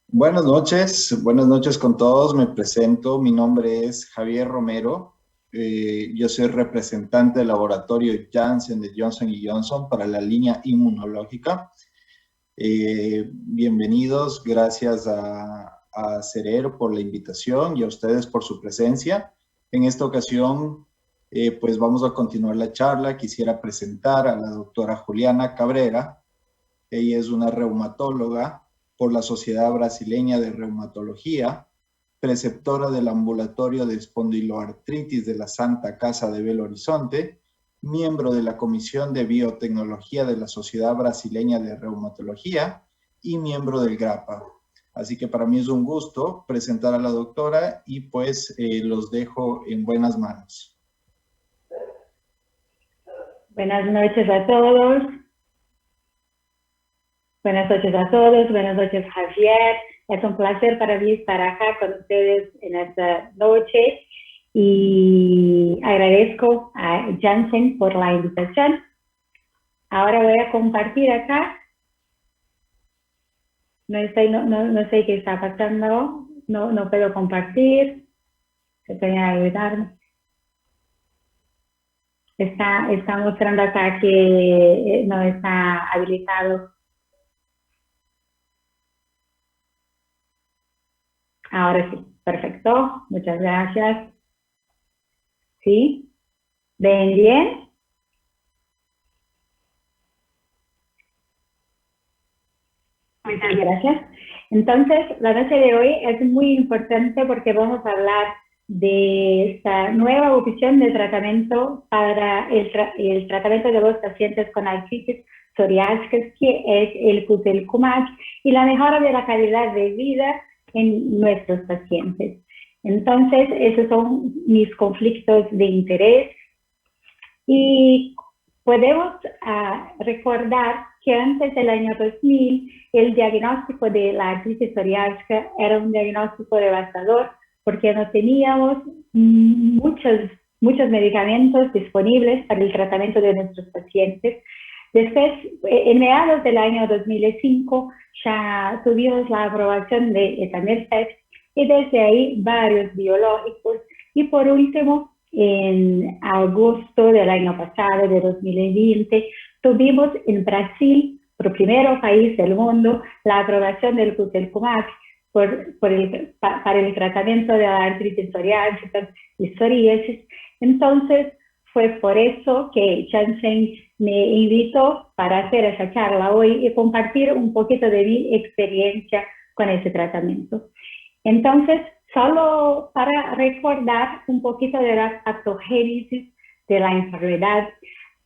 Buenas noches con todos. Me presento, mi nombre es Javier Romero. Yo soy representante del laboratorio Janssen de Johnson Johnson para la línea inmunológica. Bienvenidos, gracias a Cerero por la invitación y a ustedes por su presencia. En esta ocasión, pues vamos a continuar la charla. Quisiera presentar a la doctora Juliana Cabrera. Ella es una reumatóloga por la Sociedad Brasileña de Reumatología, preceptora del Ambulatorio de Espondiloartritis de la Santa Casa de Belo Horizonte, miembro de la Comisión de Biotecnología de la Sociedad Brasileña de Reumatología y miembro del GRAPA. Así que para mí es un gusto presentar a la doctora y pues los dejo en buenas manos. Buenas noches a todos. Buenas noches a todos. Buenas noches, Javier. Es un placer para mí estar acá con ustedes en esta noche y agradezco a Janssen por la invitación. Ahora voy a compartir acá. No sé qué está pasando. No puedo compartir. Se pueden ayudarme. Está mostrando acá que no está habilitado. Ahora sí, perfecto. Muchas gracias. ¿Sí? ¿Ven bien? Muchas gracias. Entonces, la noche de hoy es muy importante porque vamos a hablar de esta nueva opción de tratamiento para el tratamiento de los pacientes con artritis psoriásica, que es el Guselkumab, y la mejora de la calidad de vida en nuestros pacientes. Entonces, esos son mis conflictos de interés. Y podemos recordar que antes del año 2000, el diagnóstico de la artritis psoriásica era un diagnóstico devastador porque no teníamos muchos medicamentos disponibles para el tratamiento de nuestros pacientes. Después, en mediados del año 2005, ya tuvimos la aprobación de etanercept y desde ahí varios biológicos. Y por último, en agosto del año pasado, de 2020, tuvimos en Brasil, por primer país del mundo, la aprobación del Guselkumab para el tratamiento de la artritis psoriásica y psoriasis. Entonces, fue por eso que Janssen me invitó para hacer esa charla hoy y compartir un poquito de mi experiencia con ese tratamiento. Entonces, solo para recordar un poquito de la patogénesis de la enfermedad,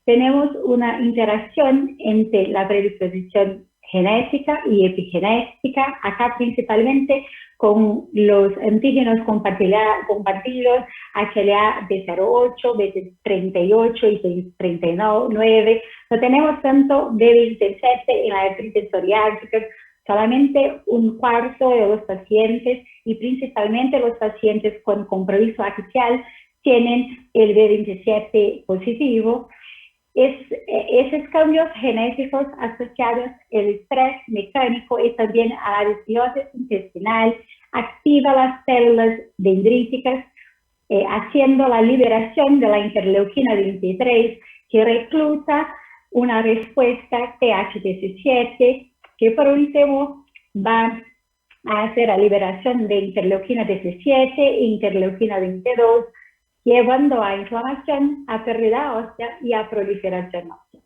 tenemos una interacción entre la predisposición genética y epigenética, acá principalmente con los antígenos compartidos HLA B08, B38 y B39. No tenemos tanto B27 en la artritis psoriásica. Solamente un cuarto de los pacientes y principalmente los pacientes con compromiso axial tienen el B27 positivo. Esos cambios genéticos asociados al estrés mecánico y también a la disbiosis intestinal activa las células dendríticas, haciendo la liberación de la interleuquina 23, que recluta una respuesta TH17, que por último va a hacer la liberación de interleuquina 17 e interleuquina 22, llevando a inflamación, a pérdida ósea y a proliferación ósea.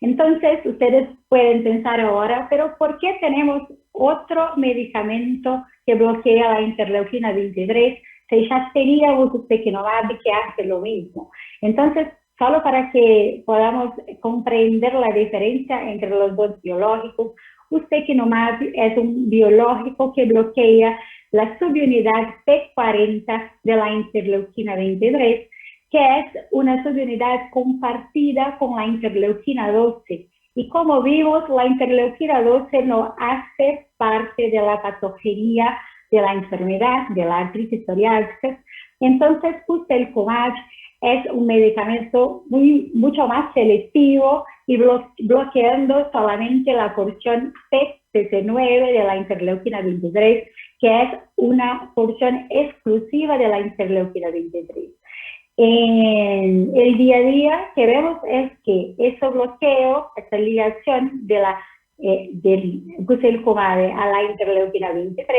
Entonces, ustedes pueden pensar ahora, pero ¿por qué tenemos otro medicamento que bloquea la interleuquina 23 si ya teníamos ustekinumab que hace lo mismo? Entonces, solo para que podamos comprender la diferencia entre los dos biológicos, ustekinumab es un biológico que bloquea la subunidad P40 de la interleuquina 23, que es una subunidad compartida con la interleuquina 12. Y como vimos, la interleuquina 12 no hace parte de la patogenia de la enfermedad, de la artritis psoriásica. Entonces, Guselkumab es un medicamento mucho más selectivo y bloqueando solamente la porción PCC9 de la interleuquina 23, que es una porción exclusiva de la interleuquina 23. En el día a día que vemos es que ese bloqueo, esa ligación del guselkumab a la interleuquina 23,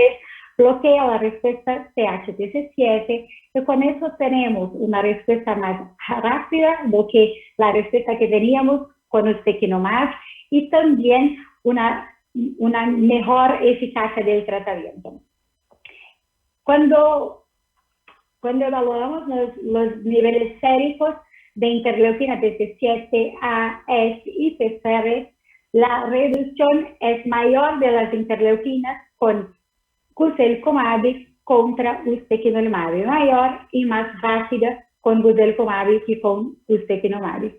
bloquea la respuesta THTC7 y con eso tenemos una respuesta más rápida do que la respuesta que teníamos con ustekinumab y también una mejor eficacia del tratamiento. Cuando evaluamos los niveles séricos de interleuquina TC7, A, S y PCR, la reducción es mayor de las interleuquinas con guselkumab contra ustekinumab, mayor y más rápida con guselkumab que con ustekinumab.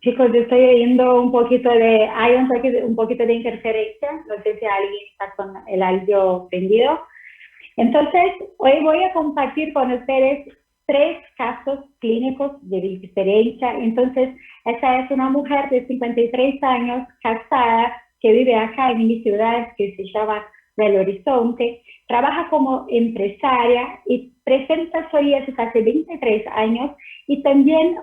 Chicos, estoy oyendo un poquito de interferencia, no sé si alguien está con el audio prendido. Entonces, hoy voy a compartir con ustedes 3 casos clínicos de diferencia. Entonces, esa es una mujer de 53 años, casada, que vive acá en mi ciudad, que se llama Belo Horizonte, trabaja como empresaria y presenta psoriasis hace 23 años y también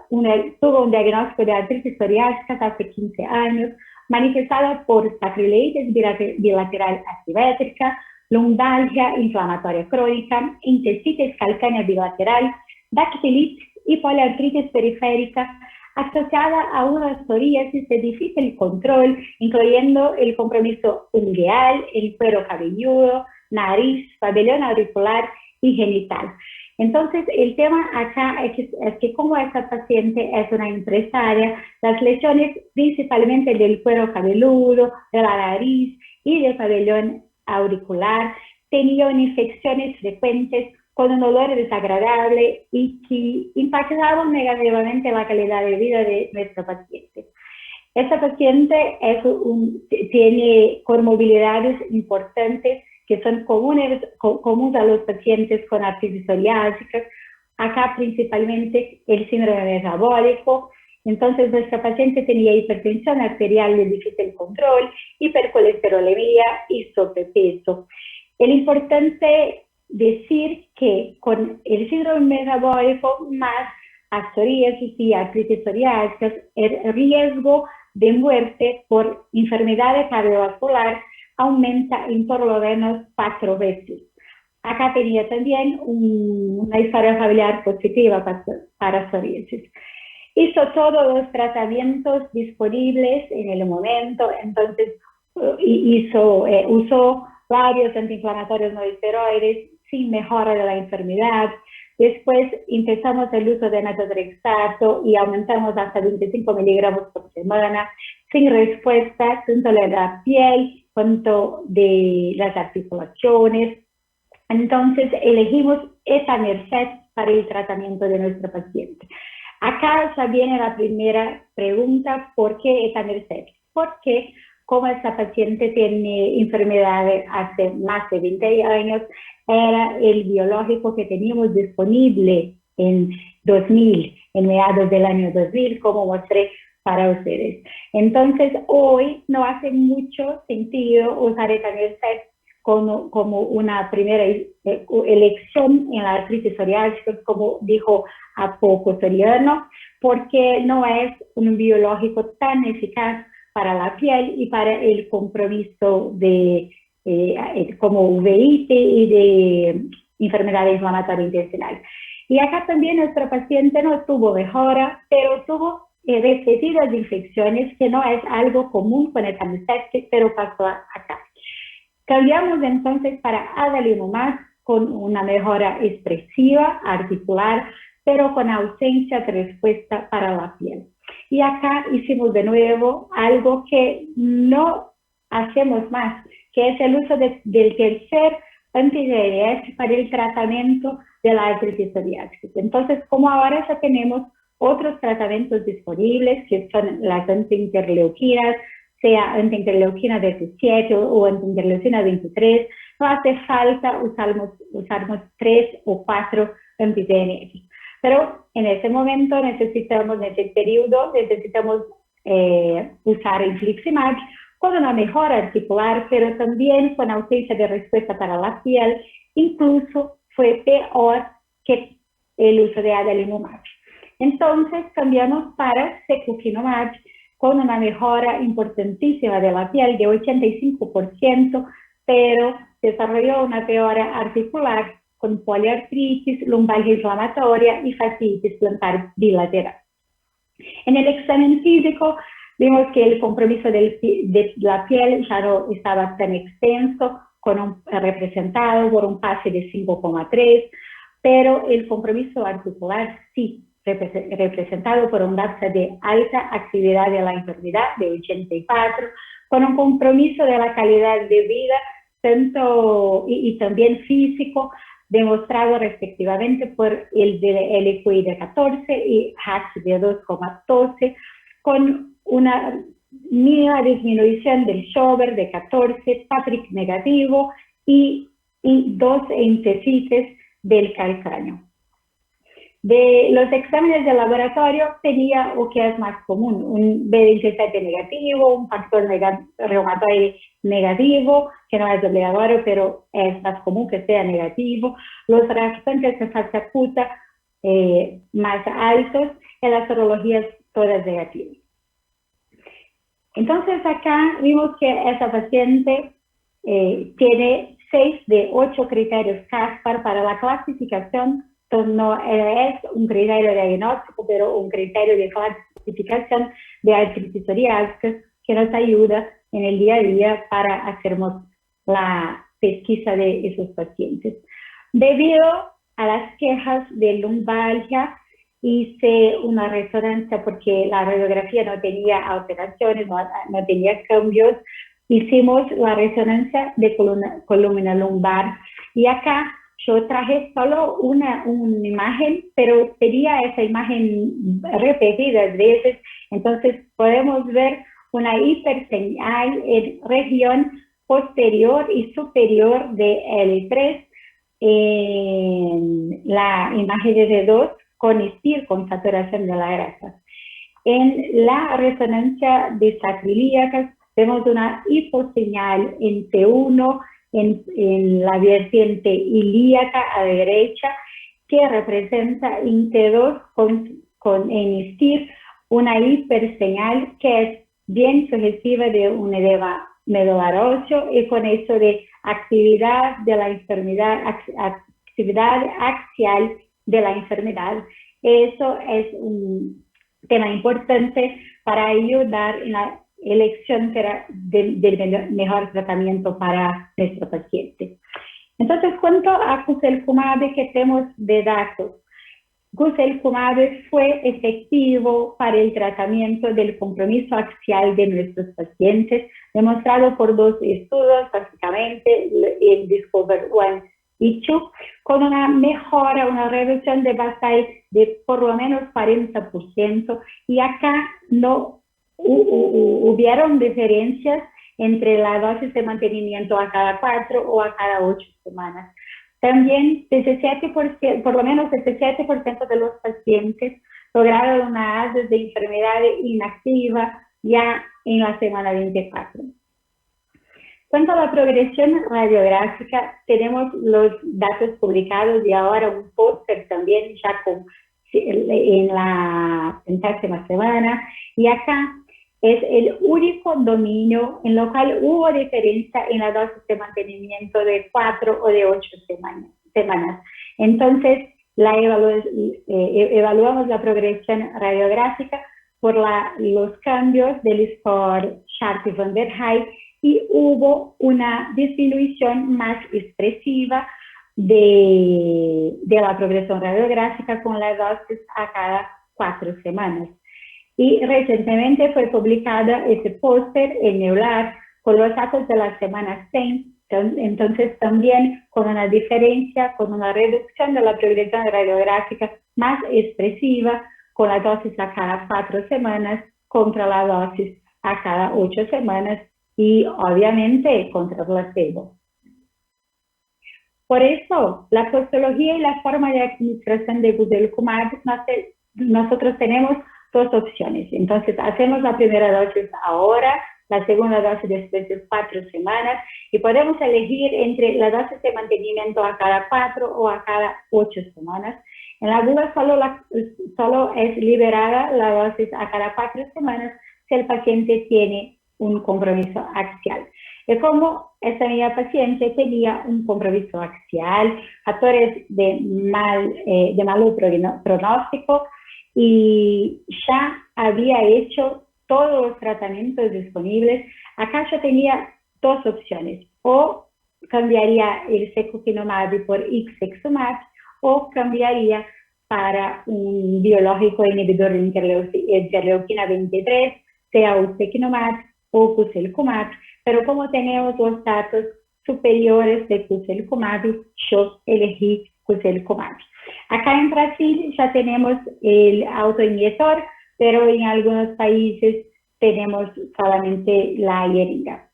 tuvo un diagnóstico de artritis psoriásica hace 15 años, manifestada por sacroileitis bilateral asimétrica, lumbalgia inflamatoria crónica, entesitis calcánea bilateral, dactilitis y poliartritis periférica, asociada a una psoriasis de difícil control, incluyendo el compromiso ungueal, el cuero cabelludo, nariz, pabellón auricular y genital. Entonces, el tema acá es que como esta paciente es una empresaria, las lesiones principalmente del cuero cabelludo, de la nariz y del pabellón auricular tenían infecciones frecuentes con un olor desagradable y que impactaban negativamente la calidad de vida de nuestro paciente. Esta paciente tiene comorbilidades importantes que son comunes a los pacientes con artritis psoriásica, acá principalmente el síndrome metabólico. Entonces, nuestra paciente tenía hipertensión arterial de difícil control, hipercolesterolemia y sobrepeso. Es importante decir que con el síndrome metabólico más psoriasis y artritis psoriásica, el riesgo de muerte por enfermedad cardiovascular aumenta en por lo menos 4 veces. Acá tenía también una historia familiar positiva para psoriasis. Hizo todos los tratamientos disponibles en el momento, entonces usó varios antiinflamatorios no esteroides sin mejora de la enfermedad. Después empezamos el uso de metotrexato y aumentamos hasta 25 miligramos por semana, sin respuesta tanto de la piel cuanto de las articulaciones. Entonces elegimos etanercept para el tratamiento de nuestro paciente. Acá ya viene la primera pregunta: ¿por qué etanercept? Porque como esta paciente tiene enfermedades hace más de 20 años, era el biológico que teníamos disponible en 2000, en mediados del año 2000, como mostré para ustedes. Entonces, hoy no hace mucho sentido usar etanercept como una primera elección en la artritis psoriásica, como dijo a poco Soriano, porque no es un biológico tan eficaz para la piel y para el compromiso de como uveitis y de enfermedad inflamatoria intestinal. Y acá también nuestro paciente no tuvo mejora, pero tuvo repetidas infecciones, que no es algo común con etanercept, pero pasó acá. Cambiamos entonces para adalimumab con una mejora expresiva, articular, pero con ausencia de respuesta para la piel. Y acá hicimos de nuevo algo que no hacemos más, que es el uso del tercer anti-IgG para el tratamiento de la artritis psoriásica. Entonces, como ahora ya tenemos otros tratamientos disponibles, que son las antiinterleuquinas, sea antiinterleuquina 17 o antiinterleuquina 23, no hace falta usarmos 3 o 4 anti-TNF. Pero en ese momento en ese periodo, necesitamos usar infliximab con una mejora articular, pero también con ausencia de respuesta para la piel, incluso fue peor que el uso de adalimumab. Entonces cambiamos para secukinumab con una mejora importantísima de la piel de 85%, pero desarrolló una mejora articular con poliartritis, lumbalgia inflamatoria y fasciitis plantar bilateral. En el examen físico vimos que el compromiso de la piel ya no estaba tan extenso, representado por un PASI de 5,3, pero el compromiso articular sí, representado por un DAPSA de alta actividad de la enfermedad de 84, con un compromiso de la calidad de vida tanto y también físico, demostrado respectivamente por el LQI de 14 y HAQ de 2,12, con una mínima disminución del Schober de 14, Patrick negativo y 2 entecites del calcáneo. De los exámenes de laboratorio tenía lo que es más común, un B27 negativo, un factor reumatoide negativo, que no es obligatorio, pero es más común que sea negativo, los reactantes de fase acuta más altos y las serologías todas negativas. Entonces acá vimos que esa paciente tiene 6 de 8 criterios CASPAR para la clasificación. Entonces, no es un criterio diagnóstico, pero un criterio de clasificación de artritis psoriásica que nos ayuda en el día a día para hacer la pesquisa de esos pacientes. Debido a las quejas de lumbalgia, hice una resonancia porque la radiografía no tenía alteraciones, no tenía cambios. Hicimos la resonancia de columna lumbar y acá yo traje solo una imagen, pero tenía esa imagen repetidas veces, entonces podemos ver una hiperseñal en región posterior y superior de L3, en la imagen de D2 con STIR, con saturación de la grasa. En la resonancia de sacroiliacas vemos una hiposeñal en T1, en la vertiente ilíaca a la derecha, que representa en T2 en STIR una hiperseñal que es bien sugestiva de un edema medular óseo y con eso de actividad de la enfermedad, actividad axial de la enfermedad. Eso es un tema importante para ayudar en la elección del mejor tratamiento para nuestro paciente. Entonces, cuanto a guselkumab que tenemos de datos, guselkumab fue efectivo para el tratamiento del compromiso axial de nuestros pacientes, demostrado por 2 estudios, básicamente el Discover 1 y 2, con una mejora, una reducción de BASAI de por lo menos 40%, y acá no hubieron diferencias entre la dosis de mantenimiento a cada 4 o a cada 8 semanas. También por lo menos 17% de los pacientes lograron una ASDES de enfermedad inactiva ya en la semana 24. Cuanto a la progresión radiográfica, tenemos los datos publicados y ahora un póster también ya en la 30ª semana, y acá es el único dominio en lo cual hubo diferencia en la dosis de mantenimiento de 4 o de 8 semanas. Entonces, evaluamos la progresión radiográfica por los cambios del score Sharp y Van der Heij, y hubo una disminución más expresiva de la progresión radiográfica con la dosis a cada 4 semanas. Y recientemente fue publicada ese póster en Neular con los datos de la semana 6, entonces también con una diferencia, con una reducción de la progresión radiográfica más expresiva con la dosis a cada 4 semanas contra la dosis a cada 8 semanas y obviamente contra el placebo. Por eso, la postología y la forma de administración de Guselkumab, nosotros tenemos dos opciones. Entonces, hacemos la primera dosis ahora, la segunda dosis después de 4 semanas, y podemos elegir entre la dosis de mantenimiento a cada 4 o a cada 8 semanas. En la duda, solo es liberada la dosis a cada 4 semanas si el paciente tiene un compromiso axial. Y como esta niña paciente tenía un compromiso axial, factores de malo pronóstico, y ya había hecho todos los tratamientos disponibles, acá yo tenía dos opciones: o cambiaría el secukinumab por ixekizumab, o cambiaría para un biológico inhibidor de interleuquina 23, sea ustekinumab o guselkumab, pero como tenemos los datos superiores de guselkumab, yo elegí guselkumab. Acá en Brasil ya tenemos el autoinyector, pero en algunos países tenemos solamente la jeringa.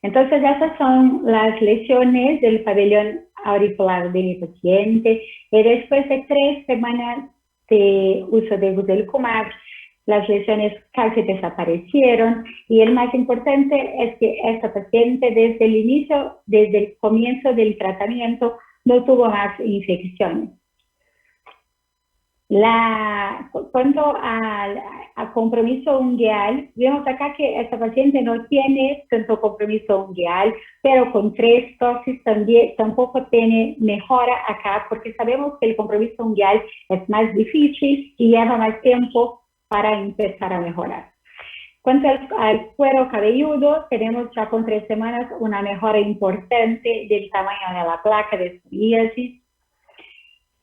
Entonces, esas son las lesiones del pabellón auricular de mi paciente. Y después de 3 semanas de uso de Guselkumab, las lesiones casi desaparecieron. Y el más importante es que esta paciente desde el comienzo del tratamiento, no tuvo más infecciones. Cuanto a compromiso ungueal, vemos acá que esta paciente no tiene tanto compromiso ungueal, pero con 3 dosis tampoco tiene mejora acá, porque sabemos que el compromiso ungueal es más difícil y lleva más tiempo para empezar a mejorar. Cuanto al cuero cabelludo, tenemos ya con 3 semanas una mejora importante del tamaño de la placa de psoriasis.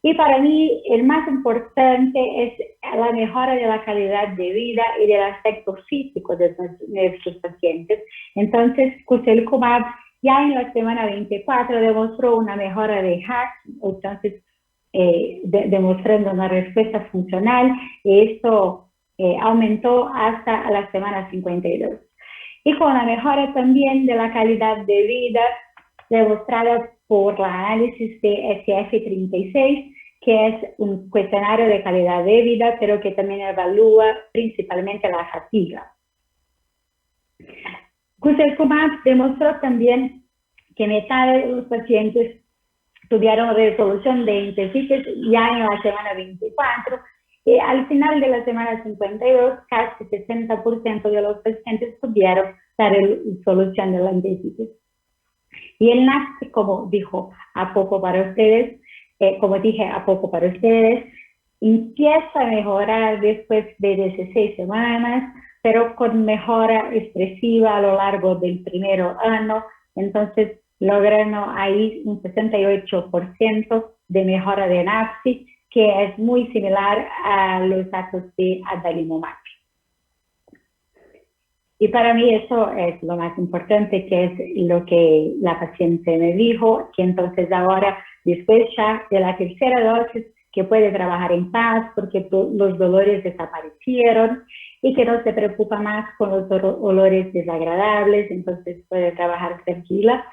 Y para mí, el más importante es la mejora de la calidad de vida y del aspecto físico de nuestros pacientes. Entonces, Guselkumab ya en la semana 24 demostró una mejora de HAQ, entonces demostrando una respuesta funcional, y esto aumentó hasta la semana 52. Y con la mejora también de la calidad de vida demostrada por el análisis de SF36, que es un cuestionario de calidad de vida, pero que también evalúa principalmente la fatiga. Guselkumab demostró también que mitad de los pacientes tuvieron resolución de interstices ya en la semana 24, y al final de la semana 52, casi 60% de los pacientes tuvieron la resolución de la interstices. Y el NAC, como dijo a poco para ustedes, empieza a mejorar después de 16 semanas, pero con mejora expresiva a lo largo del primer año. Entonces, lograron ahí un 68% de mejora de NAPSI, que es muy similar a los datos de adalimumab. Y para mí eso es lo más importante, que es lo que la paciente me dijo, que entonces ahora, después ya de la tercera dosis, que puede trabajar en paz porque los dolores desaparecieron y que no se preocupa más con los olores desagradables, entonces puede trabajar tranquila.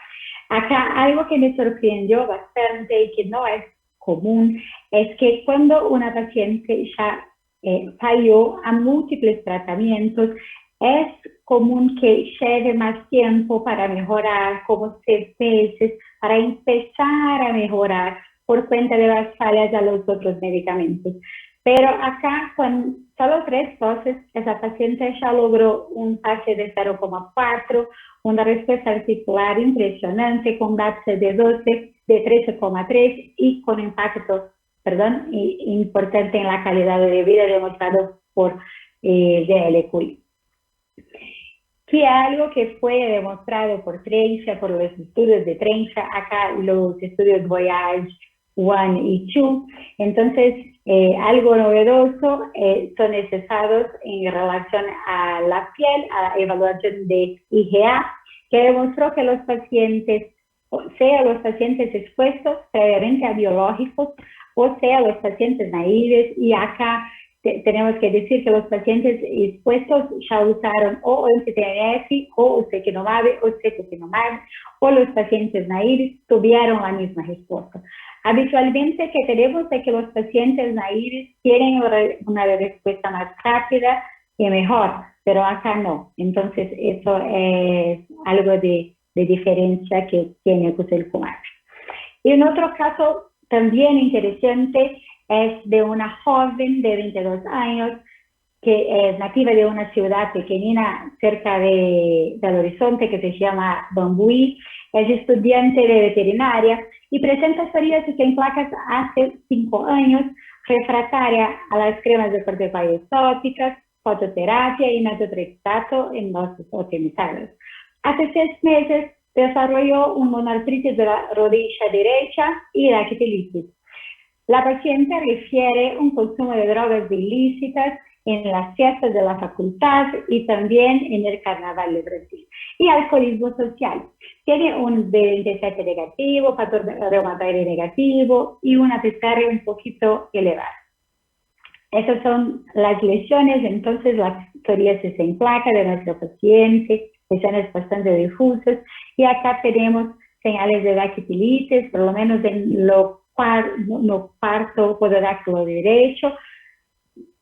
Acá algo que me sorprendió bastante y que no es común es que cuando una paciente ya falló a múltiples tratamientos, es común que lleve más tiempo para mejorar, como 6 meses, para empezar a mejorar por cuenta de las fallas de los otros medicamentos. Pero acá, con solo 3 dosis, esa paciente ya logró un pase de 0,4, una respuesta articular impresionante, con DAPS de 12, de 13,3 y con impacto, importante en la calidad de vida demostrado por DLQI. Que algo que fue demostrado por Trencha, por los estudios de Trencha, acá los estudios Voyage 1 y 2, entonces algo novedoso son necesarios en relación a la piel, a la evaluación de IgA, que demostró que los pacientes, sea los pacientes expuestos previamente a biológicos, o sea los pacientes naíves, y acá tenemos que decir que los pacientes expuestos ya usaron o anti-TNF o ustekinumab o secukinumab, o los pacientes naïves tuvieron la misma respuesta. Habitualmente que tenemos es que los pacientes naïves tienen una respuesta más rápida y mejor, pero acá no. Entonces eso es algo de diferencia que tiene guselkumab. Y en otro caso también interesante es de una joven de 22 años que es nativa de una ciudad pequeñina cerca del Horizonte que se llama Bambuí, es estudiante de veterinaria y presenta psoriasis en placas hace 5 años, refractaria a las cremas de corticoides tópicas, fototerapia y metotrexato en dosis optimizadas. Hace 6 meses desarrolló una monoartritis de la rodilla derecha y dactilitis. La paciente refiere un consumo de drogas ilícitas en las fiestas de la facultad y también en el Carnaval de Brasil. Y alcoholismo social. Tiene un B27 negativo, factor reumatoide negativo y una PCR un poquito elevada. Esas son las lesiones, entonces la psoriasis en placa de nuestro paciente, lesiones bastante difusas, y acá tenemos señales de dactilitis, por lo menos en lo cuarto pododáctilo derecho,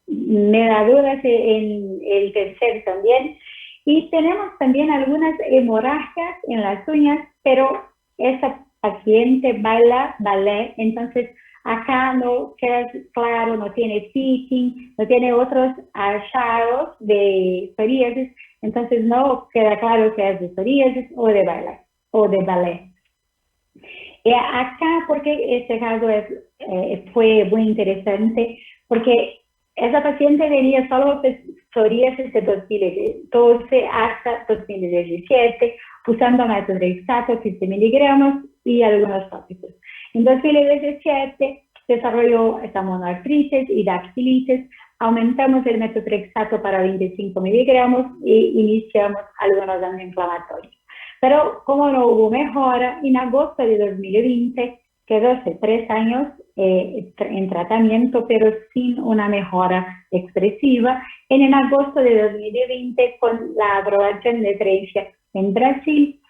me da dudas en el tercer también, y tenemos también algunas hemorragias en las uñas, pero esa paciente baila ballet, entonces acá no queda claro, no tiene pitting, no tiene otros hallazgos de psoriasis, entonces no queda claro que es de psoriasis o de ballet. Acá, porque este caso fue muy interesante, porque esa paciente tenía solo psoriasis de 2012 hasta 2017, usando metotrexato 15 miligramos y algunos tópicos. En 2017 desarrolló esta monoartritis y dactilitis, aumentamos el metotrexato para 25 miligramos y iniciamos algunos antiinflamatorios. Pero como no hubo mejora, en agosto de 2020 quedó hace 3 años en tratamiento, pero sin una mejora expresiva. En agosto de 2020, con la aprobación de Trencia en Brasil,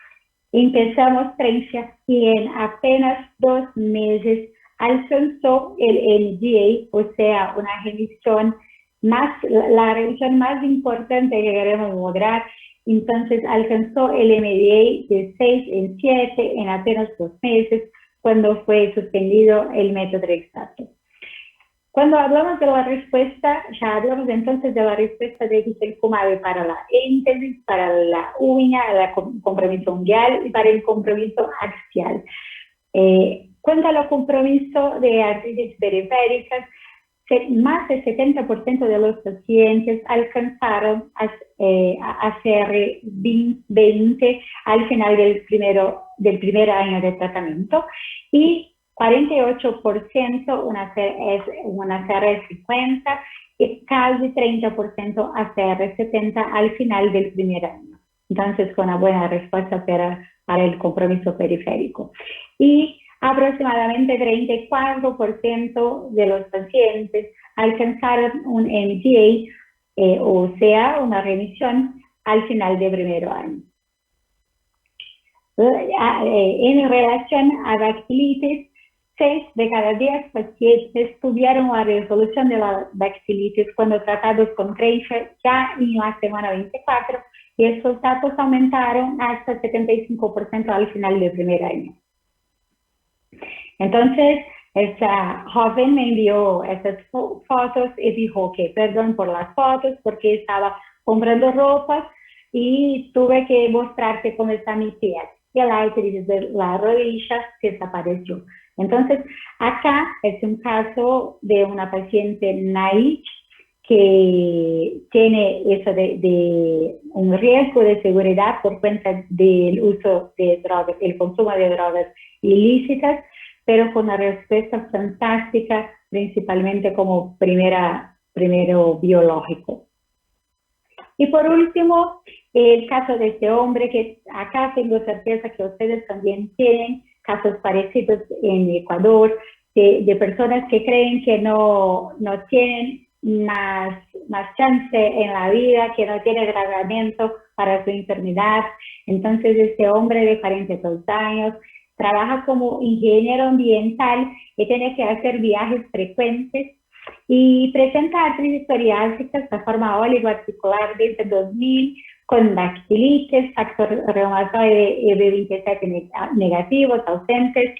empezamos Trencia y en apenas 2 meses alcanzó el NDA, o sea, una remisión la remisión más importante que queremos lograr. Entonces alcanzó el MDA de 6 en 7 en apenas 2 meses, cuando fue suspendido el metotrexato. Cuando hablamos de la respuesta, ya hablamos entonces de la respuesta de guselkumab para la íntesis, para la uña, el compromiso unguial y para el compromiso axial. Cuanto al compromiso de artritis periféricas, más del 70% de los pacientes alcanzaron ACR20 al final del primer año de tratamiento y 48% una ACR50 y casi 30% ACR70 al final del primer año. Entonces, con una buena respuesta para el compromiso periférico. Y aproximadamente 34% de los pacientes alcanzaron un MDA, o sea, una remisión al final del primer año. En relación a dactilitis, 6 de cada 10 pacientes tuvieron la resolución de la dactilitis cuando tratados con Trencia ya en la semana 24, y esos datos aumentaron hasta 75% al final del primer año. Entonces, esa joven me envió esas fotos y dijo que perdón por las fotos porque estaba comprando ropa y tuve que mostrarte cómo está mi piel. Y la artritis de la rodilla desapareció. Entonces, acá es un caso de una paciente naïve que tiene eso de un riesgo de seguridad por cuenta del uso de drogas, el consumo de drogas ilícitas, pero con una respuesta fantástica, principalmente como primero biológico. Y por último, el caso de este hombre, que acá tengo certeza que ustedes también tienen casos parecidos en Ecuador, de personas que creen que no tienen más chance en la vida, que no tiene tratamiento para su enfermedad. Entonces, este hombre de 42 años trabaja como ingeniero ambiental y tiene que hacer viajes frecuentes y presenta artritis psoriásica de forma oligoarticular desde 2000 con dactilitis, factor reumatoide EB27 negativos, ausentes,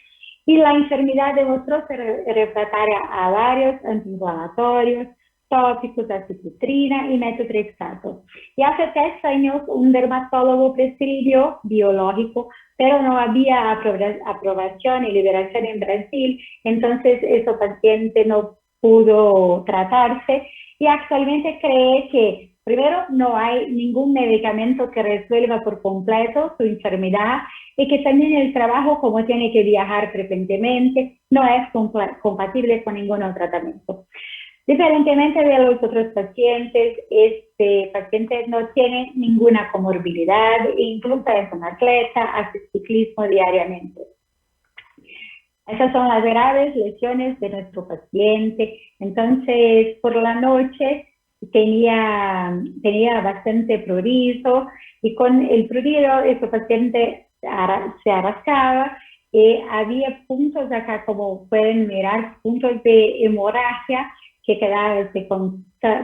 y la enfermedad demostró ser refractaria a varios antiinflamatorios, tópicos, aciclovir y metotrexato. Y hace 3 años un dermatólogo prescribió biológico, pero no había aprobación y liberación en Brasil, entonces ese paciente no pudo tratarse y actualmente cree que primero no hay ningún medicamento que resuelva por completo su enfermedad y que también el trabajo, como tiene que viajar frecuentemente, no es compatible con ningún tratamiento. Diferentemente de los otros pacientes, este paciente no tiene ninguna comorbilidad, incluso es un atleta, hace ciclismo diariamente. Esas son las graves lesiones de nuestro paciente. Entonces, por la noche tenía bastante prurido y con el prurido este paciente se arrastraba y había puntos acá, como pueden mirar, puntos de hemorragia que quedaban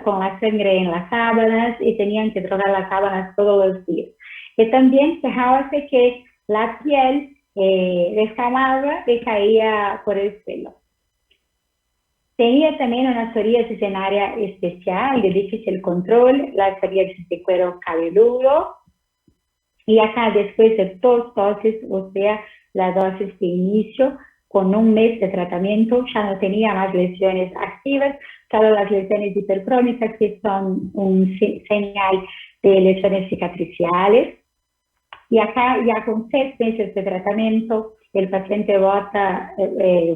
con la sangre en las sábanas y tenían que drogar las sábanas todos los días. Y también fijábase que la piel descamaba y caía por el suelo. Tenía también una psoriasis en área especial de difícil control, la psoriasis de cuero cabelludo, y acá después de 2 dosis, o sea, la dosis de inicio, con 1 mes de tratamiento, ya no tenía más lesiones activas, solo las lesiones hipercrónicas que son un señal de lesiones cicatriciales. Y acá ya con 6 meses de tratamiento, el paciente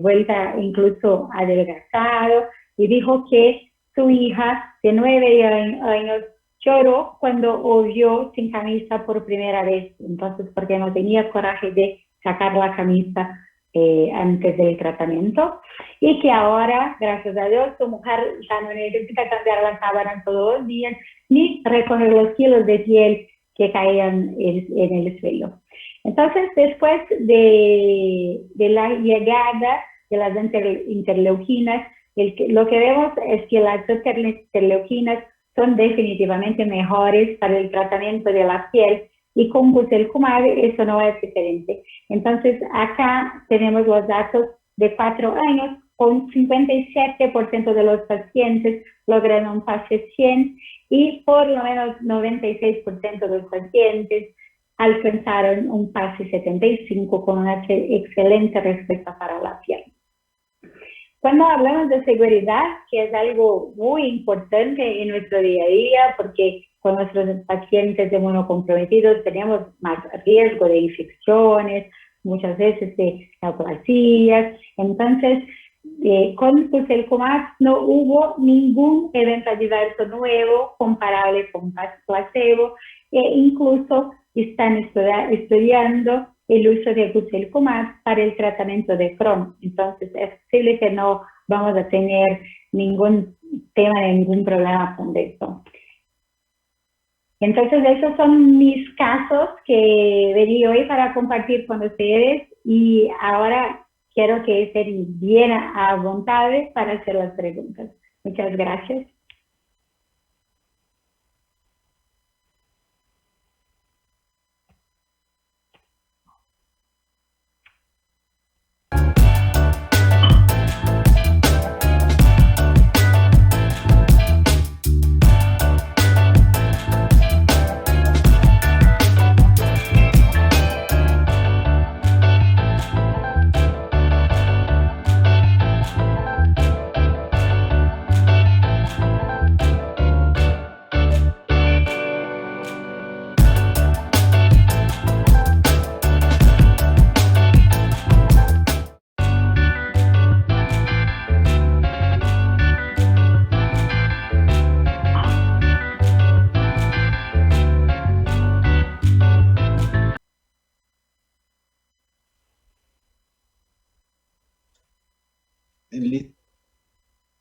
vuelta incluso adelgazado y dijo que su hija de 9 años lloró cuando oyó sin camisa por primera vez, entonces porque no tenía coraje de sacar la camisa antes del tratamiento, y que ahora, gracias a Dios, su mujer ya no necesita cambiar la sábana todos los días, ni recoger los kilos de piel que caían en el suelo. Entonces, después de la llegada de las interleuquinas, lo que vemos es que las interleuquinas son definitivamente mejores para el tratamiento de la piel, y con guselkumab eso no es diferente. Entonces, acá tenemos los datos de 4 años, con 57% de los pacientes lograron un pase 100 y por lo menos 96% de los pacientes alcanzaron un PASI 75 con una excelente respuesta para la piel. Cuando hablamos de seguridad, que es algo muy importante en nuestro día a día, porque con nuestros pacientes inmunocomprometidos tenemos más riesgo de infecciones, muchas veces de neoplasias. Entonces, con guselkumab no hubo ningún evento adverso nuevo comparable con placebo, e incluso están estudiando el uso de guselkumab para el tratamiento de Crohn. Entonces, es posible que no vamos a tener ningún tema, ningún problema con esto. Entonces, esos son mis casos que vení hoy para compartir con ustedes, y ahora quiero que estén bien aguantados para hacer las preguntas. Muchas gracias.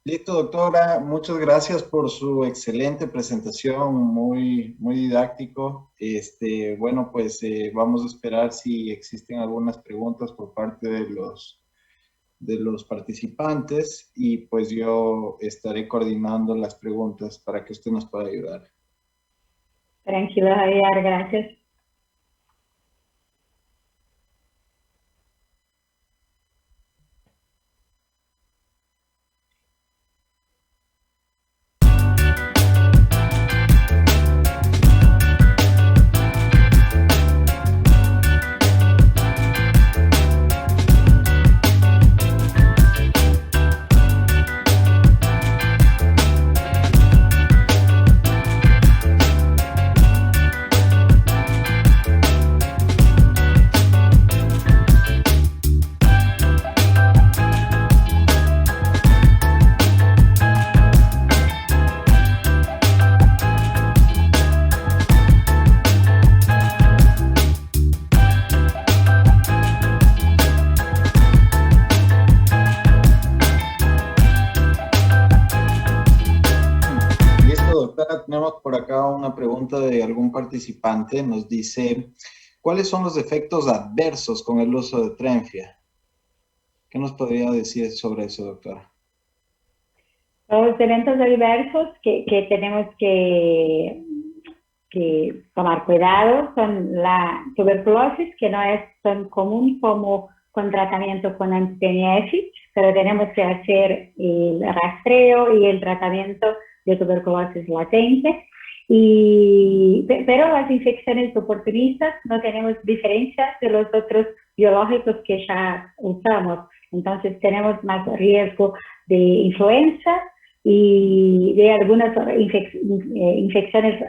Listo, doctora. Muchas gracias por su excelente presentación, muy didáctico. Bueno, pues vamos a esperar si existen algunas preguntas por parte de los participantes y pues yo estaré coordinando las preguntas para que usted nos pueda ayudar. Tranquilo, Javier, gracias. Listo, doctora. Tenemos por acá una pregunta de algún participante. Nos dice, ¿cuáles son los efectos adversos con el uso de Trenfia? ¿Qué nos podría decir sobre eso, doctora? Los eventos adversos que tenemos que tomar cuidado son la tuberculosis, que no es tan común como con tratamiento con anti-TNF, pero tenemos que hacer el rastreo y el tratamiento de tuberculosis latente. Pero las infecciones oportunistas no tenemos diferencia de los otros biológicos que ya usamos. Entonces tenemos más riesgo de influenza y de algunas infecciones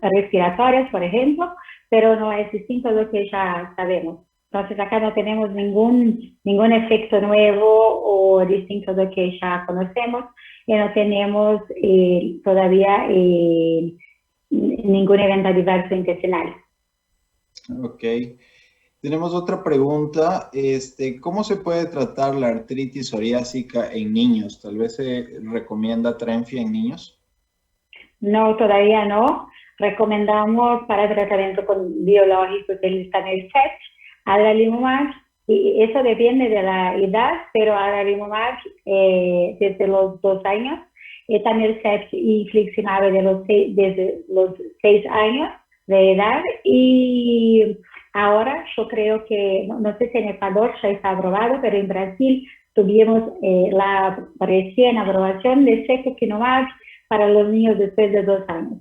respiratorias, por ejemplo, pero no es distinto a lo que ya sabemos. Entonces acá no tenemos ningún efecto nuevo o distinto de lo que ya conocemos y no tenemos todavía ningún evento adverso intestinal. Ok. Tenemos otra pregunta. ¿Cómo se puede tratar la artritis psoriásica en niños? Tal vez se recomienda Trenfia en niños. No, todavía no. Recomendamos para tratamiento con biológicos el Etanercept, adalimumab, y eso depende de la edad, pero adalimumab desde los 2 años, Etanercept y infliximab desde los 6 años de edad, y ahora yo creo que, no sé si en Ecuador ya está aprobado, pero en Brasil tuvimos la recién aprobación de secukinumab para los niños después de 2 años.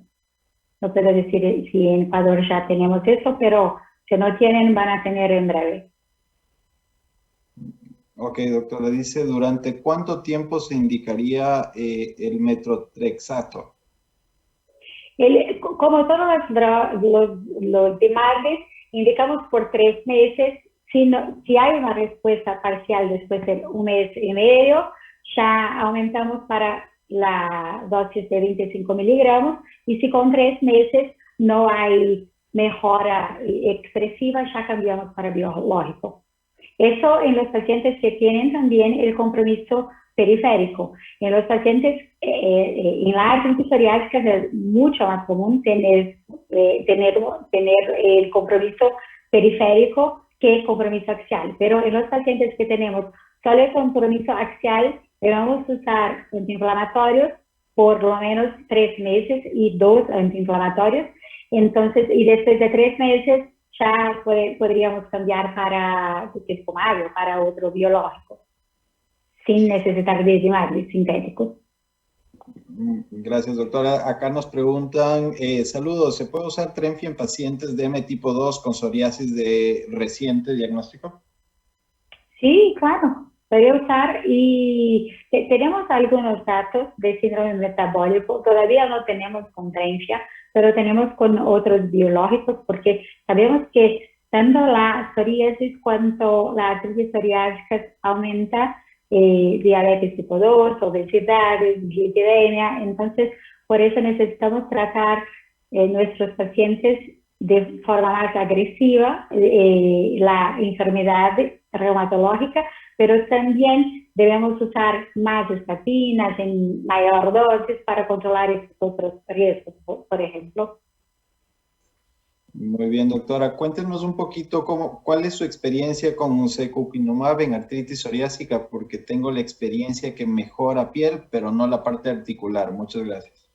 No puedo decir si en Ecuador ya tenemos eso, pero si no tienen, van a tener en breve. Ok, doctora. Dice, ¿durante cuánto tiempo se indicaría el metrotrexato? Como todos los demás, indicamos por 3 meses. Si hay una respuesta parcial después de 1 mes y medio, ya aumentamos para la dosis de 25 miligramos, y si con 3 meses no hay mejora expresiva, ya cambiamos para biológico. Eso en los pacientes que tienen también el compromiso periférico. En los pacientes en la artritis psoriásica es mucho más común tener el compromiso periférico que el compromiso axial, pero en los pacientes que tenemos solo el compromiso axial, debemos usar antiinflamatorios por lo menos 3 meses y 2 antiinflamatorios. Entonces, y después de 3 meses ya podríamos cambiar para tuquifumab o para otro biológico, sin necesitar de imanes sintéticos. Gracias, doctora. Acá nos preguntan, saludos, ¿se puede usar Trenfia en pacientes de M tipo 2 con psoriasis de reciente diagnóstico? Sí, claro, puede usar, y tenemos algunos datos de síndrome metabólico, todavía no tenemos con Trenfia, pero tenemos con otros biológicos, porque sabemos que tanto la psoriasis cuanto la artritis psoriásica aumenta diabetes tipo 2, obesidad, dislipidemia. Entonces, por eso necesitamos tratar nuestros pacientes de forma más agresiva la enfermedad reumatológica, pero también debemos usar más estatinas en mayor dosis para controlar estos otros riesgos, por ejemplo. Muy bien, doctora. Cuéntenos un poquito cuál es su experiencia con secukinumab en artritis psoriásica, porque tengo la experiencia que mejora piel, pero no la parte articular. Muchas gracias.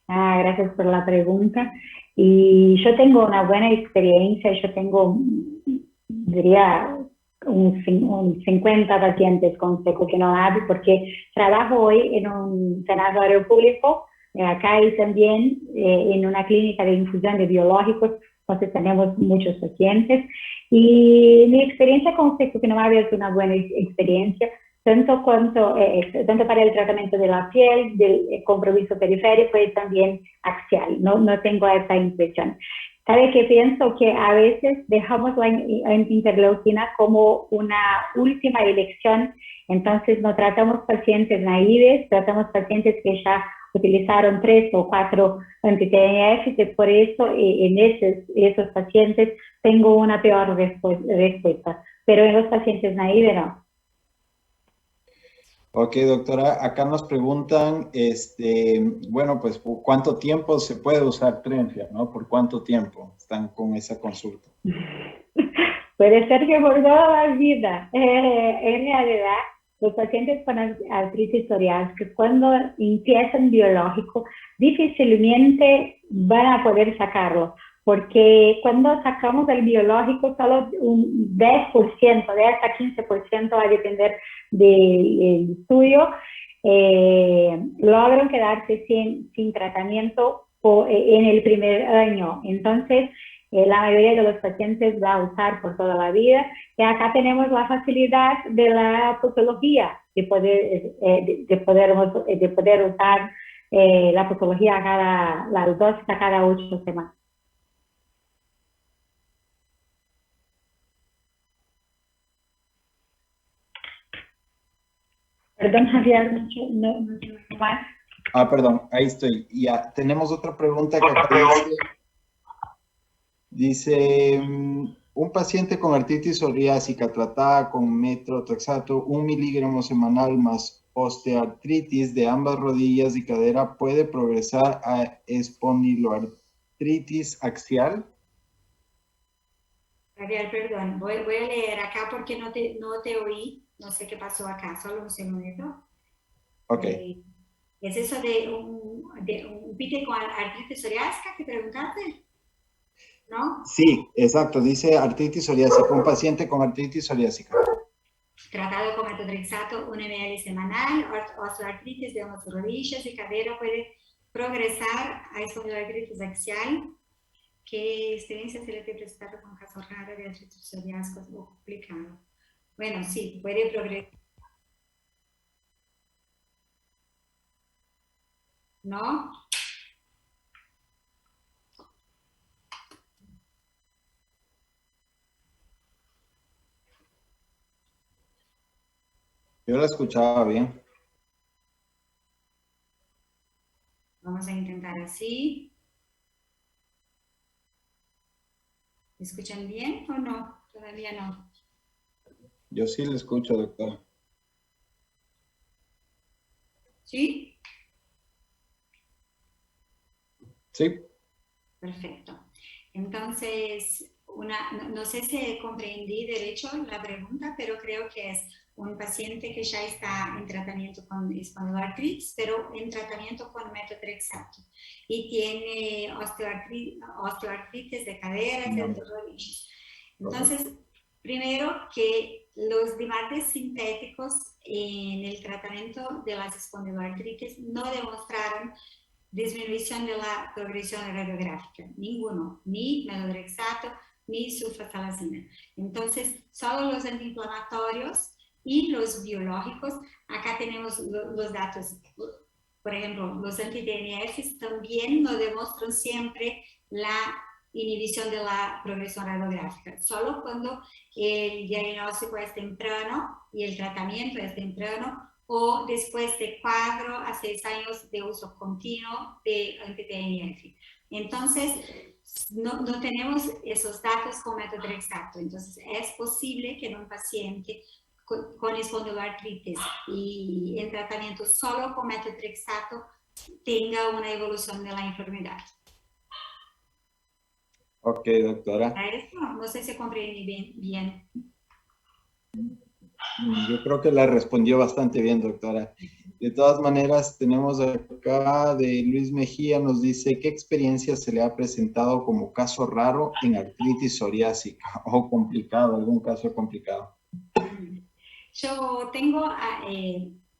Gracias por la pregunta. Y yo tengo una buena experiencia. Yo tengo, diría, un 50 pacientes con secukinumab, porque trabajo hoy en un sanatorio público acá y también en una clínica de infusión de biológicos, entonces tenemos muchos pacientes. Y mi experiencia con secukinumab es una buena experiencia, tanto para el tratamiento de la piel, del compromiso periférico y también axial. No tengo esa impresión. ¿Sabe qué pienso? Que a veces dejamos la interleucina como una última elección, entonces no tratamos pacientes naives, tratamos pacientes que ya utilizaron 3 o 4 anti-TNF, y por eso en esos pacientes tengo una peor respuesta, pero en los pacientes naives no. Ok, doctora, acá nos preguntan, bueno, pues, ¿por cuánto tiempo se puede usar Trenfia, no? ¿Por cuánto tiempo están con esa consulta? Puede ser que por toda la vida. En realidad, los pacientes con artritis psoriásica, cuando empiezan biológico, difícilmente van a poder sacarlo, porque cuando sacamos el biológico, solo un 10%, de hasta 15% va a depender del estudio, logran quedarse sin tratamiento en el primer año. Entonces, la mayoría de los pacientes va a usar por toda la vida, y acá tenemos la facilidad de la patología, de poder usar la patología la dosis a cada 8 semanas. Perdón, Javier, no tengo más. Perdón, ahí estoy. Ya, tenemos otra pregunta que acá dice, un paciente con artritis psoriásica tratada con metotrexato 1 miligramo semanal más osteoartritis de ambas rodillas y cadera puede progresar a espondiloartritis axial. Javier, perdón, voy a leer acá porque no te oí, no sé qué pasó acá, solo un segundito. Ok. ¿Es eso de un pite con artritis psoriásica que preguntaste? ¿No? Sí, exacto, dice artritis psoriásica, un paciente con artritis psoriásica. Tratado con metotrexato 1 ml semanal, osteoartritis de ambas rodillas y cadera puede progresar a espondiloartritis axial. ¿Qué experiencia se le puede presentar con caso raro de artritis psoriásica o complicado? Bueno, sí, puede progresar. ¿No? Yo la escuchaba bien. Vamos a intentar así. ¿Me escuchan bien o no? Todavía no. Yo sí la escucho, doctor. ¿Sí? Sí. Perfecto. Entonces, no sé si comprendí derecho la pregunta, pero creo que es un paciente que ya está en tratamiento con espondiloartritis, pero en tratamiento con metotrexato y tiene osteoartritis de caderas y de rodillas. Entonces, primero que los dimates sintéticos en el tratamiento de las espondiloartritis no demostraron disminución de la progresión radiográfica, ninguno, ni metotrexato, ni sulfasalazina. Entonces, solo los antiinflamatorios y los biológicos, acá tenemos los datos, por ejemplo, los anti-TNF también no demuestran siempre la inhibición de la progresión radiográfica, solo cuando el diagnóstico es temprano y el tratamiento es temprano, o después de 4 a 6 años de uso continuo de anti-TNF. Entonces, no tenemos esos datos con metotrexato. Entonces, es posible que en un paciente con espondiloartritis y en tratamiento solo con metotrexato tenga una evolución de la enfermedad. Ok, doctora. ¿A eso? No sé si comprendí bien. Yo creo que la respondió bastante bien, doctora. De todas maneras, tenemos acá de Luis Mejía, nos dice, ¿qué experiencia se le ha presentado como caso raro en artritis psoriásica o complicado, algún caso complicado? Yo tengo,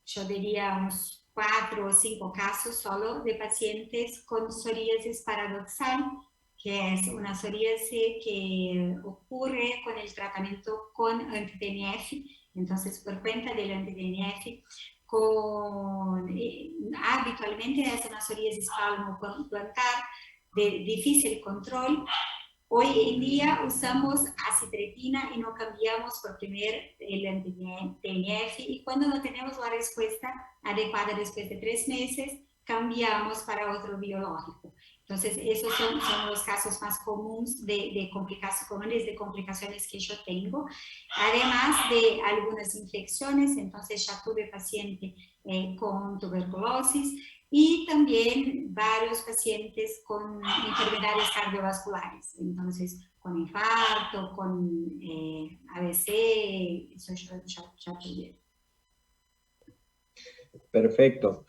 yo diría, unos 4 o 5 casos solo de pacientes con psoriasis paradoxal, que es una psoriasis que ocurre con el tratamiento con anti-TNF. Entonces, por cuenta del anti-TNF, habitualmente es una psoriasis palmo-plantar de difícil control. Hoy en día usamos acitretina y no cambiamos por primer el anti-TNF, y cuando no tenemos la respuesta adecuada después de 3 meses, cambiamos para otro biológico. Entonces, esos son los casos más comunes de complicaciones que yo tengo. Además de algunas infecciones, entonces ya tuve paciente con tuberculosis y también varios pacientes con enfermedades cardiovasculares. Entonces, con infarto, con ABC, eso ya tuve. Perfecto.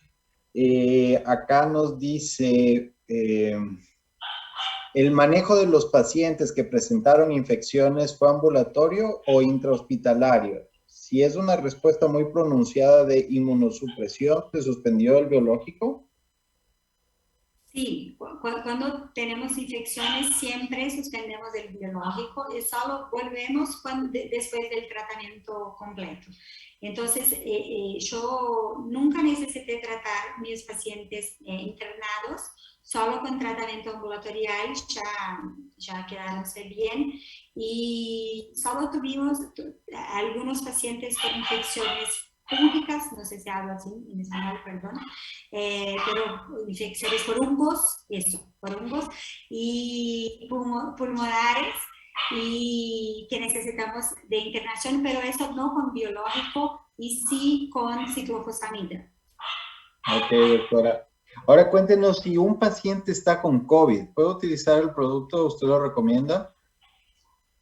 Acá nos dice, ¿el manejo de los pacientes que presentaron infecciones fue ambulatorio o intrahospitalario? Si es una respuesta muy pronunciada de inmunosupresión, ¿se suspendió el biológico? Sí, cuando tenemos infecciones siempre suspendemos el biológico y solo volvemos después del tratamiento completo. Entonces, yo nunca necesité tratar mis pacientes internados, solo con tratamiento ambulatorial ya quedaron bien, y solo tuvimos algunos pacientes con infecciones fúngicas, no sé si hablo así en español, perdón, pero infecciones por hongos y pulmonares, y que necesitamos de internación, pero eso no con biológico y sí con ciclofosfamida. Ok, doctora. Ahora cuéntenos, si un paciente está con COVID, ¿puede utilizar el producto? ¿Usted lo recomienda?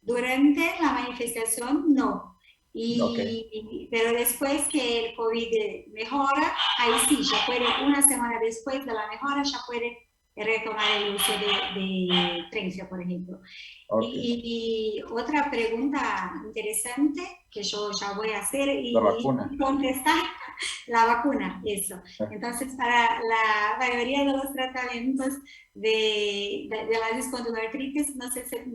Durante la manifestación, no. Okay. Pero después que el COVID mejora, ahí sí, ya puede, una semana después de la mejora, ya puede retomar el uso de Trencia, por ejemplo. Okay. Y otra pregunta interesante que yo ya voy a hacer y contestar, la vacuna, eso. Entonces, para la mayoría de los tratamientos de la espondiloartritis no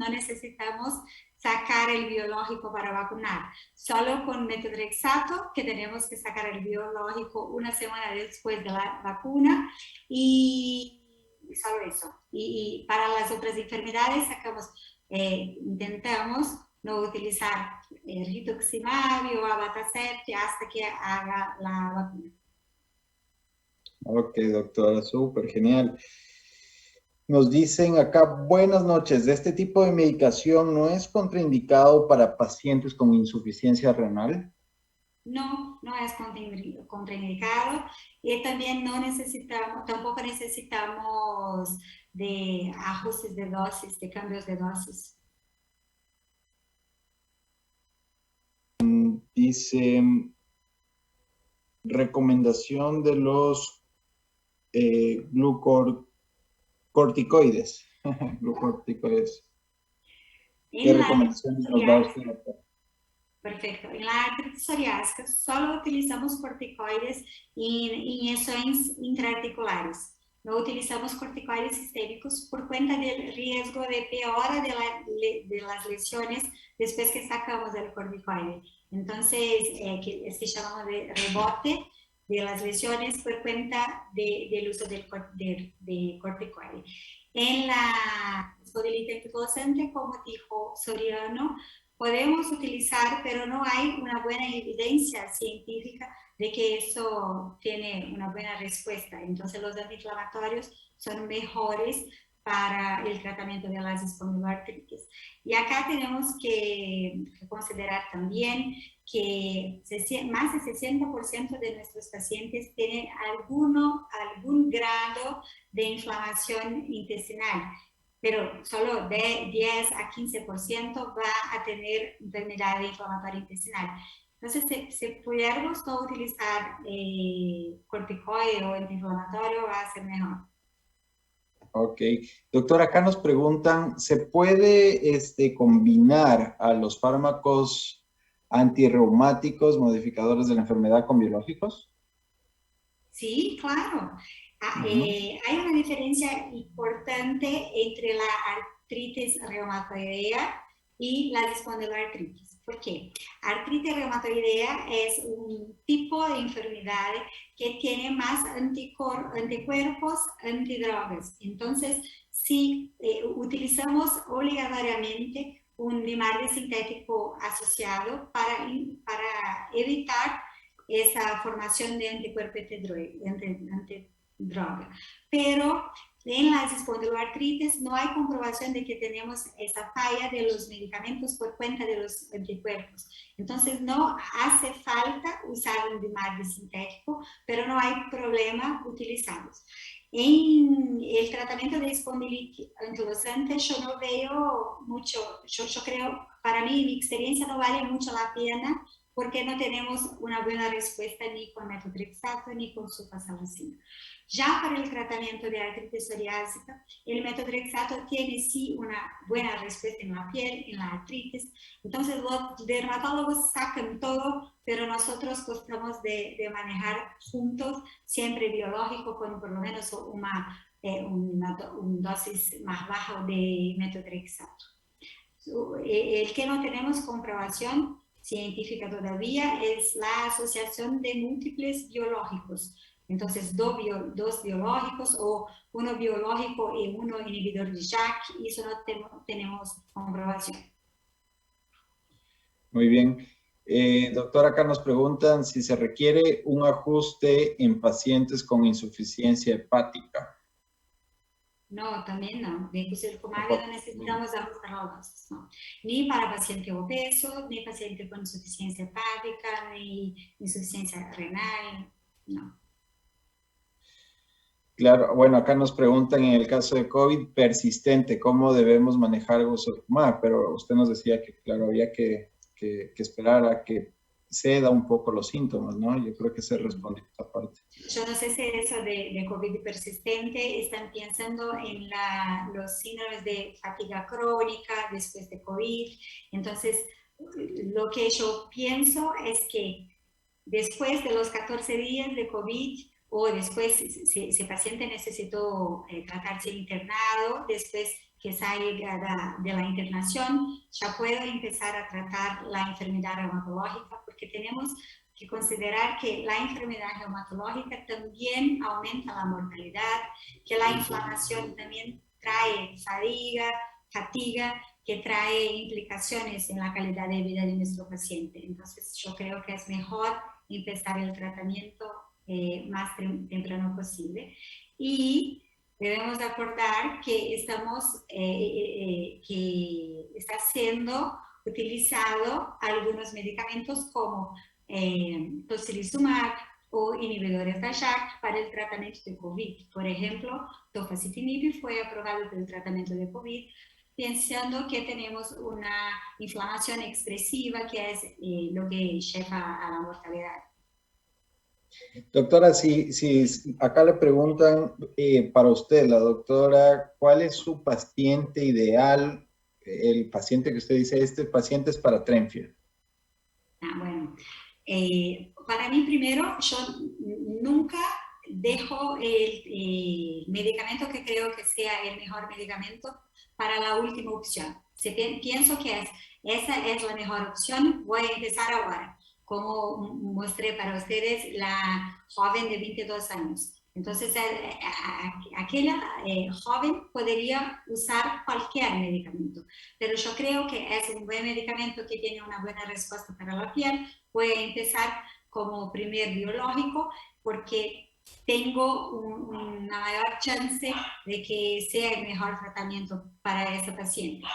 necesitamos sacar el biológico para vacunar. Solo con metotrexato, que tenemos que sacar el biológico una semana después de la vacuna, y solo eso. Y para las otras enfermedades intentamos no utilizar rituximab o abatacept hasta que haga la vacuna. Ok, doctora, súper genial. Nos dicen acá, buenas noches, ¿este tipo de medicación no es contraindicado para pacientes con insuficiencia renal? No, no es contraindicado, y también tampoco necesitamos de ajustes de dosis, de cambios de dosis. Dice, recomendación de los glucocorticoides. Glucocorticoides. ¿Qué recomendaciones nos da usted? Perfecto. En la artritis psoriásica solo utilizamos corticoides en inyecciones intraarticulares. No utilizamos corticoides sistémicos por cuenta del riesgo de peora de las lesiones después que sacamos el corticoide. Entonces, es que llamamos de rebote de las lesiones por cuenta del uso de corticoide. En la espondilitis anquilosante, como dijo Soriano, podemos utilizar, pero no hay una buena evidencia científica de que eso tiene una buena respuesta. Entonces, los antiinflamatorios son mejores para el tratamiento de las espondiloartritis. Y acá tenemos que considerar también que más del 60% de nuestros pacientes tienen algún grado de inflamación intestinal, pero solo de 10 a 15% va a tener enfermedad inflamatoria intestinal. Entonces, si pudiéramos no utilizar corticoide o antiinflamatorio, va a ser mejor. Ok. Doctora, acá nos preguntan, ¿se puede combinar a los fármacos antirreumáticos modificadores de la enfermedad con biológicos? Sí, claro. Hay una diferencia importante entre la artritis reumatoidea y la espondiloartritis. ¿Por qué? Artritis reumatoidea es un tipo de enfermedad que tiene más anticuerpos antidrogas. Entonces, si utilizamos obligatoriamente un limarde sintético asociado para evitar esa formación de anticuerpo antidroga. Pero en las espondiloartritis no hay comprobación de que tenemos esa falla de los medicamentos por cuenta de los anticuerpos. Entonces no hace falta usar un limarde sintético, pero no hay problema utilizarlos. En el tratamiento de espondilitis anquilosante yo no veo mucho, yo creo, para mí, mi experiencia no vale mucho la pena porque no tenemos una buena respuesta ni con metotrexato ni con sulfasalazina. Ya para el tratamiento de artritis psoriásica, el metotrexato tiene sí una buena respuesta en la piel, en la artritis. Entonces los dermatólogos sacan todo, pero nosotros gustamos de manejar juntos, siempre biológico, con por lo menos una dosis más baja de metotrexato. El que no tenemos comprobación científica todavía es la asociación de múltiples biológicos. Entonces, dos biológicos o uno biológico y uno inhibidor de JAK, y eso no tenemos comprobación. Muy bien. Doctora, acá nos preguntan si se requiere un ajuste en pacientes con insuficiencia hepática. No, también no. De glucosilcomalia no necesitamos ajustar las dosis, no. Ni para paciente obeso, ni paciente con insuficiencia hepática, ni insuficiencia renal, no. Claro, bueno, acá nos preguntan en el caso de COVID persistente, ¿cómo debemos manejar glucosilcomalia? Pero usted nos decía que, claro, había que esperar a que ceda un poco los síntomas, ¿no? Yo creo que se respondió a esta parte. Yo no sé si eso de COVID persistente están pensando en los síndromes de fatiga crónica después de COVID. Entonces, lo que yo pienso es que después de los 14 días de COVID o después, si el paciente necesitó tratarse internado, después que salga de la internación, ya puedo empezar a tratar la enfermedad reumatológica, porque tenemos que considerar que la enfermedad reumatológica también aumenta la mortalidad, que la inflamación también trae fatiga, que trae implicaciones en la calidad de vida de nuestro paciente. Entonces, yo creo que es mejor empezar el tratamiento más temprano posible. Y debemos acordar que que está siendo utilizado algunos medicamentos como tocilizumab o inhibidores de JAK para el tratamiento de COVID. Por ejemplo, tofacitinib fue aprobado para el tratamiento de COVID, pensando que tenemos una inflamación expresiva que es lo que lleva a la mortalidad. Doctora, si acá le preguntan para usted, la doctora, ¿cuál es su paciente ideal? El paciente que usted dice, este paciente es para Trenfia. Bueno, para mí primero, yo nunca dejo el medicamento que creo que sea el mejor medicamento para la última opción. Si pienso que esa es la mejor opción, voy a empezar ahora. Como mostré para ustedes la joven de 22 años. Entonces, aquella joven podría usar cualquier medicamento, pero yo creo que es un buen medicamento que tiene una buena respuesta para la piel. Voy a empezar como primer biológico porque tengo una mayor chance de que sea el mejor tratamiento para ese paciente.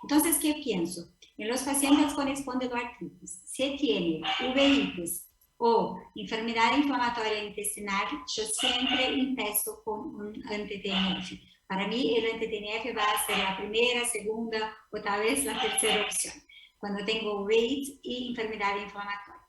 Entonces, ¿qué pienso? En los pacientes con espondiloartritis, si tiene uveitis o enfermedad inflamatoria intestinal, yo siempre empiezo con un anti-TNF. Para mí, el anti-TNF va a ser la primera, segunda o tal vez la tercera opción, cuando tengo uveitis y enfermedad inflamatoria.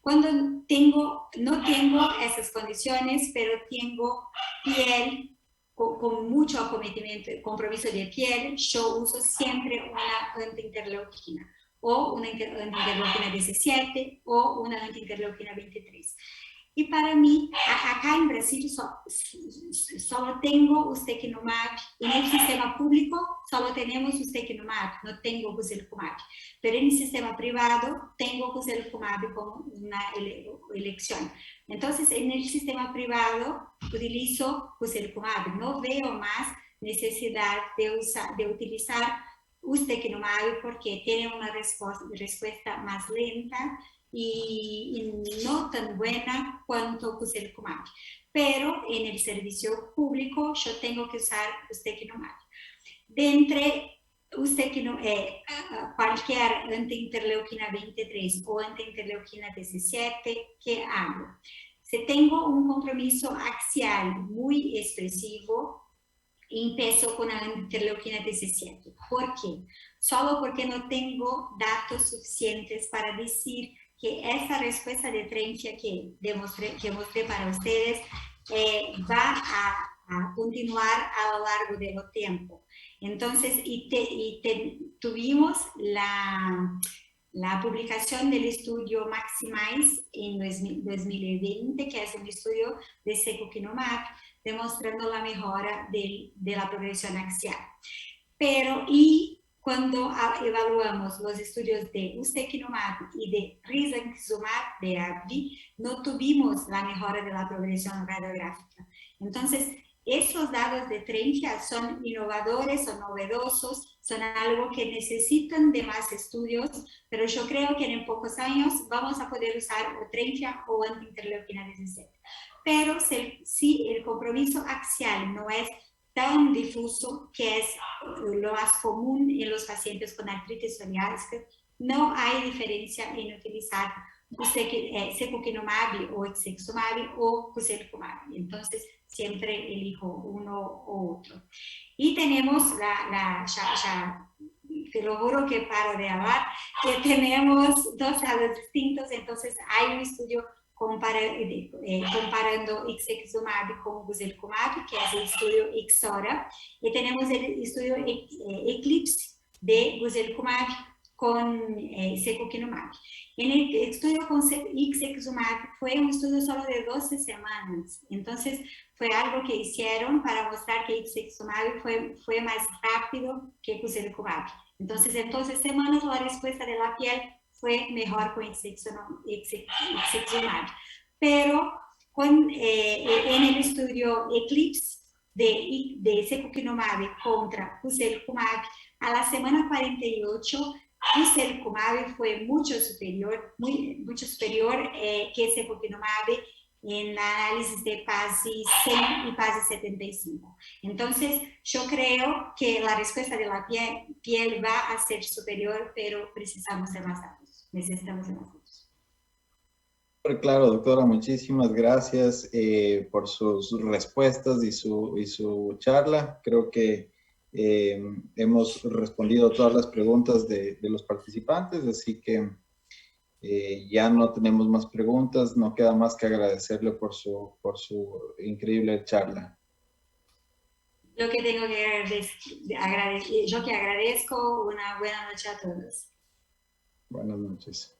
Cuando no tengo esas condiciones, pero tengo piel con mucho acometimiento, compromiso de piel, yo uso siempre una antiinterleuquina, o una antiinterleuquina 17 o una antiinterleuquina 23. Y para mí, acá en Brasil, solo tengo ustekinumab. En el sistema público, solo tenemos ustekinumab, no tengo guselkumab. Pero en el sistema privado, tengo guselkumab como una elección. Entonces, en el sistema privado, utilizo guselkumab. No veo más necesidad de utilizar ustekinumab porque tiene una respuesta más lenta y no tan buena cuanto guselkumab. Pero en el servicio público yo tengo que usar ustekinumab. De entre cualquier antiinterleuquina 23 o antiinterleuquina 17, ¿qué hago? Si tengo un compromiso axial muy expresivo, empiezo con la interleuquina 17. ¿Por qué? Solo porque no tengo datos suficientes para decir que esa respuesta de Trenchia que mostré para ustedes va a continuar a lo largo del tiempo. Entonces, tuvimos la publicación del estudio Maximize en 2020, que es un estudio de secukinumab, demostrando la mejora de la progresión axial. Cuando evaluamos los estudios de ustekinumab y de risankizumab de AbbVie, no tuvimos la mejora de la progresión radiográfica. Entonces, esos datos de Trenchia son innovadores, son novedosos, son algo que necesitan de más estudios, pero yo creo que en pocos años vamos a poder usar o Trenchia o antiinterleuquina 17. Pero si el compromiso axial no es tan difuso, que es lo más común en los pacientes con artritis psoriásica, no hay diferencia en utilizar secukinumab o ixekizumab o guselkumab. Entonces, siempre elijo uno u otro. Y tenemos ya te lo juro que paro de hablar, que tenemos dos lados distintos. Entonces, hay un estudio comparando ixekizumab con guselkumab, que es el estudio Ixora, y tenemos el estudio Eclipse de guselkumab con secukinumab. En el estudio con ixekizumab fue un estudio solo de 12 semanas, entonces fue algo que hicieron para mostrar que ixekizumab fue más rápido que guselkumab. Entonces, en 12 semanas la respuesta de la piel fue mejor con ixekizumab. Pero en el estudio Eclipse de secukinumab contra guselkumab, a la semana 48, guselkumab fue mucho superior que secukinumab en análisis de PASI 100 y PASI 75. Entonces, yo creo que la respuesta de la piel va a ser superior, pero necesitamos de más datos. Claro, doctora, muchísimas gracias por sus respuestas y su charla. Creo que hemos respondido todas las preguntas de los participantes, así que ya no tenemos más preguntas. No queda más que agradecerle por su increíble charla. Yo que tengo que agradecer, yo que agradezco. Una buena noche a todos. Buenas noches.